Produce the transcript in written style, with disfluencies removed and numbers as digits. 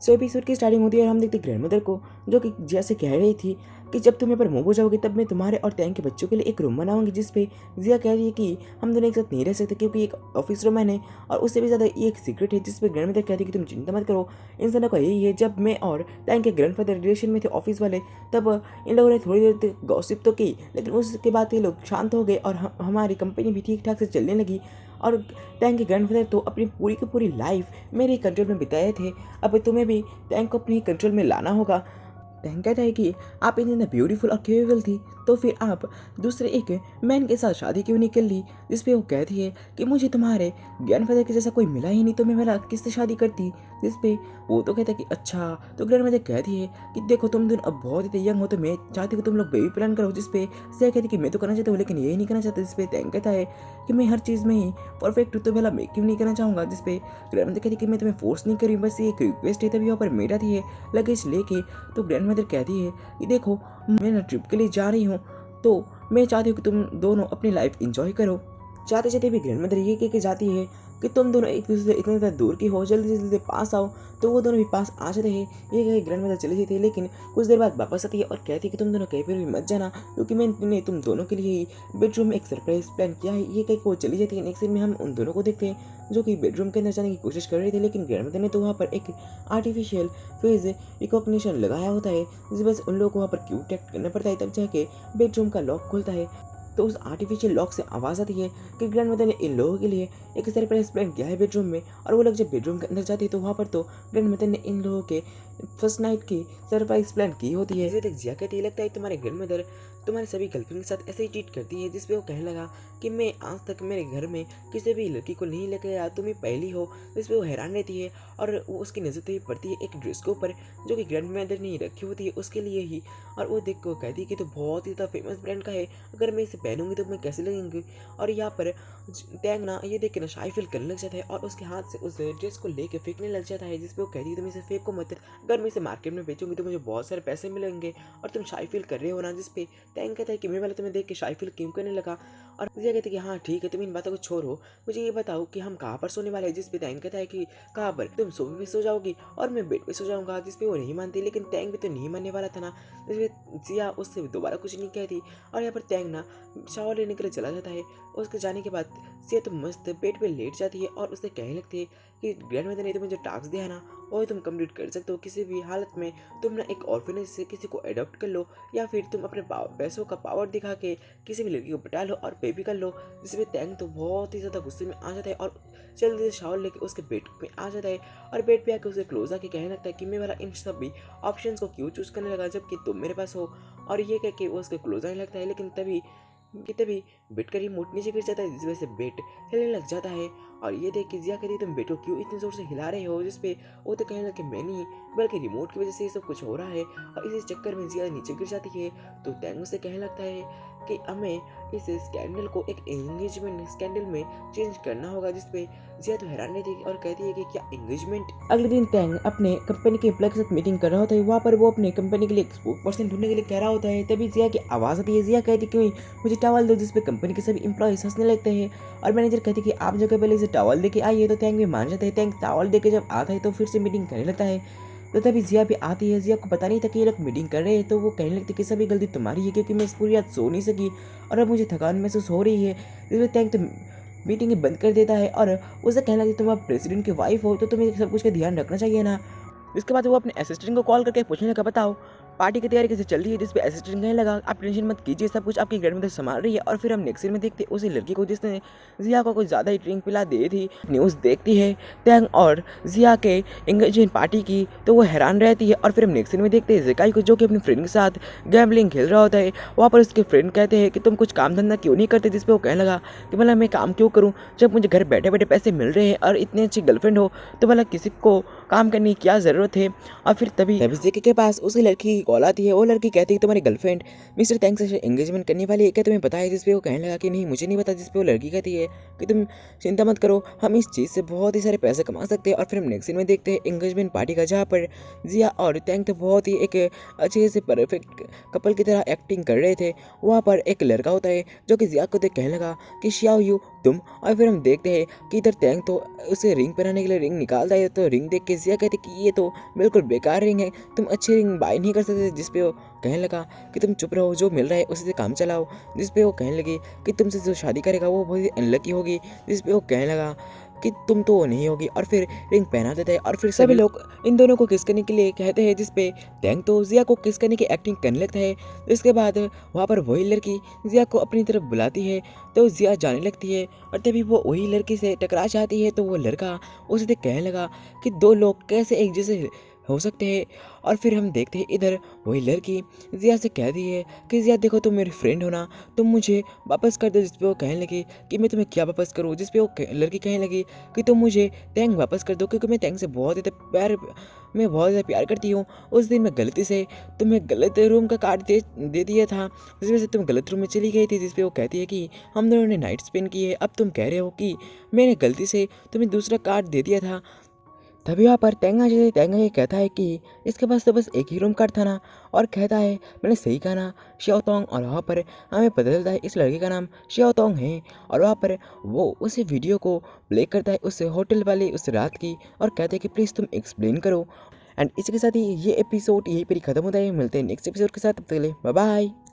सो episode की starting होती है और हम देखते ग्रैंड मदर को, जो कि जैसे कह रही थी कि जब तुम यहाँ पर मूव हो जाओगे तब मैं तुम्हारे और टैंक के बच्चों के लिए एक रूम बनाऊंगी, जिस पे जिया कह रही है कि हम दोनों एक साथ नहीं रह सकते क्योंकि एक ऑफिस रूम है और उससे भी ज़्यादा ये एक सीक्रेट है, जिस पे ग्रैंड मदर कहती है कि तुम चिंता मत करो। इन दोनों का यही है, जब मैं और टैंक के ग्रैंडफादर रिलेशन में थे ऑफिस वाले, तब इन लोगों ने थोड़ी देर तक गॉसिप तो की, लेकिन उसके बाद ये लोग शांत हो गए और हमारी कंपनी भी ठीक ठाक से चलने लगी। और टैंक के ग्रैंडफादर तो अपनी पूरी की पूरी लाइफ मेरे कंट्रोल में बिताए थे, अब तुम्हें भी टैंक को अपने कंट्रोल में लाना होगा। टैंक कहता है कि आप इतने ब्यूटीफुल और केपेबल थी तो फिर आप दूसरे एक मैन के साथ शादी क्यों नहीं कर ली, जिस पे वो कहती है कि मुझे तुम्हारे ग्रैंडफादर के जैसा कोई मिला ही नहीं तो मैं भला किससे शादी करती, जिस पे वो तो कहता है कि अच्छा। तो ग्रैंडमदर कहती है कि देखो तुम दोनों अब बहुत ही यंग हो तो मैं चाहती हूँ तुम लोग बेबी प्लान करो, जिस पे सिया कहती है कि मैं तो करना चाहता हूँ लेकिन ये नहीं करना चाहता, जिस पे टैंक कहता है कि मैं हर चीज़ में ही परफेक्ट हूँ तो भला मैं क्यों नहीं करना चाहूँगा, जिस पे ग्रैंडमदर कहती है कि मैं तुम्हें फोर्स नहीं करी, बस ये एक रिक्वेस्ट है। तभी यहाँ पर मेरा थी है लगेज लेके। तो ग्रैंडमदर कहती है कि देखो मैं ना ट्रिप के लिए जा रही हूँ तो मैं चाहती हूँ कि तुम दोनों अपनी लाइफ एंजॉय करो। चाहते चाहते भी ग्रैंडमदर ये कह के जाती है कि तुम दोनों एक दूसरे से इतने ज़्यादा दूर की हो, जल्दी से जल्दी पास आओ। तो वो दोनों भी पास आ जाते हैं। ये कह के ग्रैंडमदर चली जाती है, लेकिन कुछ देर बाद वापस आती है और कहती है कि तुम दोनों कहीं पर भी मत जाना क्योंकि मैंने तुम दोनों के लिए ही बेडरूम में एक सरप्राइज प्लान किया है। ये कह के वो चली जाती है। नेक्स्ट सीन में हम उन दोनों को देखते हैं जो कि बेडरूम के अंदर जाने की कोशिश कर रहे थे, लेकिन ग्रैंडमदर ने तो वहाँ पर एक आर्टिफिशियल फेस रिकॉग्निशन लगाया होता है, जिस वजह से उन लोगों को वहाँ पर क्यू टेक्ट करना पड़ता है। तब जाके बेडरूम का लॉक खुलता है तो उस आर्टिफिशियल लॉक से आवाज़ आती है कि ग्रैंडमदर ने इन लोगों के लिए एक सरप्राइज प्लान किया है बेडरूम में। और वो लोग जब बेडरूम के अंदर जाते हैं तो वहाँ पर तो ग्रैंडमदर ने इन लोगों के फर्स्ट नाइट की सरप्राइज प्लान की होती है। इसे देख जिया कहती है लगता है तुम्हारे ग्रैंडमदर तुम्हारे सभी गर्लफ्रेंड के साथ ऐसे ही ट्रीट करती है, जिसपे वो कहने लगा कि मैं आज तक मेरे घर में किसी भी लड़की को नहीं लेकर आया, तुम ही पहली हो, जिसपे वो हैरान रहती है। और वो उसकी नज़र तभी पड़ती है एक ड्रेस के ऊपर जो कि ग्रैंडमदर ने रखी होती है उसके लिए ही। और वो देख को कहती है कि तो बहुत ही ज़्यादा फेमस ब्रांड का है, अगर मैं इसे पहनूंगी तो मैं कैसे लगेंगी। और यहाँ पर टैंग ना ये देख के ना शाई फील करने लग जाता है और उसके हाथ से उस ड्रेस को लेके फेंकने लग जाता है, जिसपे वो कहती है तुम इसे फेंको मत, अगर मैं इसे मार्केट में बेचूंगी तो मुझे बहुत सारे पैसे मिलेंगे और तुम शाई फील कर रहे हो ना। जिसपे टैंग कहता है कि मैं पहले तुम्हें देख के शाई फील क्यों करने लगा। और मुझे कहते हैं कि हाँ ठीक है तुम इन बातों को छोड़ो, मुझे ये बताओ कि हम कहाँ पर सोने वाले हैं। जिसपे टैंग कहता है कि कहाँ पर, तुम सोफे पे सो जाओगी और मैं बेड पे सो जाऊंगा। जिसपे वो नहीं मानती, लेकिन टैंग भी तो नहीं मानने वाला था ना। जिसपे जिया उससे दोबारा कुछ नहीं कहती और यहाँ पर टैंग ना शावर लेने के लिए चला जाता है। उसके जाने के बाद जिया तो मस्त बेड पे लेट जाती है और उसे कहने लगती है कि ग्रैंडमदर ने तुम्हें जो टास्क दिया है ना वो तुम कंप्लीट कर सकते हो किसी भी हालत में। तुम ना एक ऑर्फनेज से किसी को अडॉप्ट कर लो या फिर तुम अपने पैसों का पावर दिखा के किसी भी लड़की को पटा लो और बेबी कर लो। जिसमें टैंग तो बहुत ही ज़्यादा गुस्से में आ जाता है और जल्दी से शावर लेके उसके बेड पे आ जाता है और बेड पे आके उसे क्लोज आके कहने लगता है कि मैं वाला इन सब भी ऑप्शंस को क्यों चूज़ करने लगा जबकि तुम मेरे पास हो। और ये कह के वो उसके क्लोज आने लगता है, लेकिन तभी बेड का रिमोट नीचे गिर जाता है, जिस वजह से बेड हिलने लग जाता है। और ये देख के जिया कहती है तुम बेड को क्यों इतने जोर से हिला रहे हो, जिसपे वो तो कहने लगे मैं नहीं बल्कि रिमोट की वजह से ये सब कुछ हो रहा है। और इसी चक्कर में जिया नीचे गिर जाती है। तो टैंग से कहने लगता है कि हमें इस स्कैंडल को एक एंगेजमेंट स्कैंडल में चेंज करना होगा। जिसपे जिया तो हैरान रहती है और कहती है कि क्या एंगेजमेंट। अगले दिन टैंग अपने कंपनी के एम्प्लॉय के साथ मीटिंग कर रहा होता है, वहाँ पर वो अपने कंपनी के लिए एक पर्सन ढूंढने के लिए कह रहा होता है। तभी जिया की आवाज़ आती है, जिया कहती है कि मुझे टॉवल दो, जिसपे कंपनी के सभी एम्प्लॉयज हंसने लगते हैं और मैनेजर कहते हैं कि आप जगह पहले इसे टॉवल देके आइए। तो टैंग भी मान जाता है। टैंग टॉवल देके जब आता है तो फिर से मीटिंग करने लगता है। तो तभी जिया भी आती है। जिया को पता नहीं था कि ये लोग मीटिंग कर रहे हैं, तो वो कहने लगती है कि सभी गलती तुम्हारी है क्योंकि मैं इस पूरी रात सो नहीं सकी और अब मुझे थकान महसूस हो रही है। इसमें टैंक तो मीटिंग बंद कर देता है और उसे कहने लगती है तुम अब प्रेसिडेंट की वाइफ हो तो तुम्हें सब कुछ का ध्यान रखना चाहिए ना। इसके बाद वो अपने असिस्टेंट को कॉल करके पूछने लगा बताओ पार्टी की तैयारी कैसे चल रही है। जिस पे असिस्टेंट कहने लगा आप टेंशन मत कीजिए, सब कुछ आपकी ग्रैंडमदर संभाल रही है। और फिर हम नेक्स्ट सीन में देखते उसी लड़की को जिसने जिया को कुछ ज़्यादा ही ड्रिंक पिला दी थी। न्यूज़ देखती है टैंग और जिया के एंगेजमेंट पार्टी की, तो वो हैरान रहती है। और फिर हम नेक्स्ट सीन में देखते हैं ज़ेकाई को जो कि अपने फ्रेंड के साथ गैम्बलिंग खेल रहा होता है। वहाँ पर उसके फ्रेंड कहते हैं कि तुम कुछ काम धंधा क्यों नहीं करते, जिस पे वो कहने लगा कि मतलब मैं काम क्यों करूँ जब मुझे घर बैठे बैठे पैसे मिल रहे हैं और इतनी अच्छी गर्लफ्रेंड हो तो भला किसी को काम करने की क्या ज़रूरत है। और फिर तभी जेके के पास उसी लड़की की कॉल आती है। वो लड़की कहती है तुम्हारी गर्लफ्रेंड मिस्टर टैंक से एंगेजमेंट करने वाली है, क्या तुम्हें पता है। जिस पे वो कहने लगा कि नहीं मुझे नहीं पता। जिस पे वो लड़की कहती है कि तुम चिंता मत करो, हम इस चीज़ से बहुत ही सारे पैसे कमा सकते हैं। और फिर हम नेक्स्ट सीन में देखते हैं एंगेजमेंट पार्टी का, जहाँ पर जिया और टैंक तो बहुत ही एक अच्छे से परफेक्ट कपल की तरह एक्टिंग कर रहे थे। वहाँ पर एक लड़का होता है जो कि जिया को देख कहने लगा कि शियाओ यू तुम। और फिर हम देखते हैं कि इधर टैंक तो उसे रिंग पहनाने के लिए रिंग निकालता है, तो रिंग देख के जिया कहती कि ये तो बिल्कुल बेकार रिंग है, तुम अच्छी रिंग बाय नहीं कर सकते। जिस पे वो कहने लगा कि तुम चुप रहो, जो मिल रहा है उसी से काम चलाओ। जिस पे वो कहने लगी कि तुमसे जो शादी करेगा वो बहुत ही अनलकी होगी। जिस पे वो कहने लगा कि तुम तो वो नहीं होगी, और फिर रिंग पहना देता है। और फिर सभी लोग इन दोनों को किस करने के लिए कहते हैं, जिसपे टैंक तो जिया को किस करने की एक्टिंग करने लगता है। इसके बाद वहाँ पर वही लड़की जिया को अपनी तरफ बुलाती है, तो जिया जाने लगती है। और तभी वो वही लड़की से टकरा जाती है, तो वो लड़का उसे देख कहने लगा कि दो लोग कैसे एक जैसे हो सकते हैं। और फिर हम देखते हैं इधर वही लड़की जिया से कहती है कि जिया देखो, तुम मेरी फ्रेंड हो ना, तुम मुझे वापस कर दो। जिस पे वो कहने लगी कि मैं तुम्हें क्या वापस करूँ। जिस पे वो लड़की कहने लगी कि तुम मुझे टैंक वापस कर दो, क्योंकि मैं टैंक से बहुत ज़्यादा प्यार करती हूँ। उस दिन मैं गलती से तुम्हें गलत रूम का कार्ड दे दिया था, जिस वजह से तुम गलत रूम में चली गई थी। जिस पे वो कहती है कि हम दोनों ने नाइट स्पेंड की है, अब तुम कह रहे हो कि मैंने गलती से तुम्हें दूसरा कार्ड दे दिया था। तभी वहाँ पर तेंगा ये कहता है कि इसके पास तो बस एक ही रूम कार्ड था ना, और कहता है मैंने सही कहा ना, श्याओतोंग। और वहाँ पर हमें पता चलता है इस लड़के का नाम श्याओतोंग है। और वहाँ पर वो उस वीडियो को प्ले करता है उस होटल वाली उस रात की, और कहता है कि प्लीज़ तुम एक्सप्लेन करो। एंड इसी के साथ ही ये एपिसोड यहीं पर ही खत्म होता है। मिलते हैं नेक्स्ट एपिसोड के साथ, तब तक के लिए बाय बाय।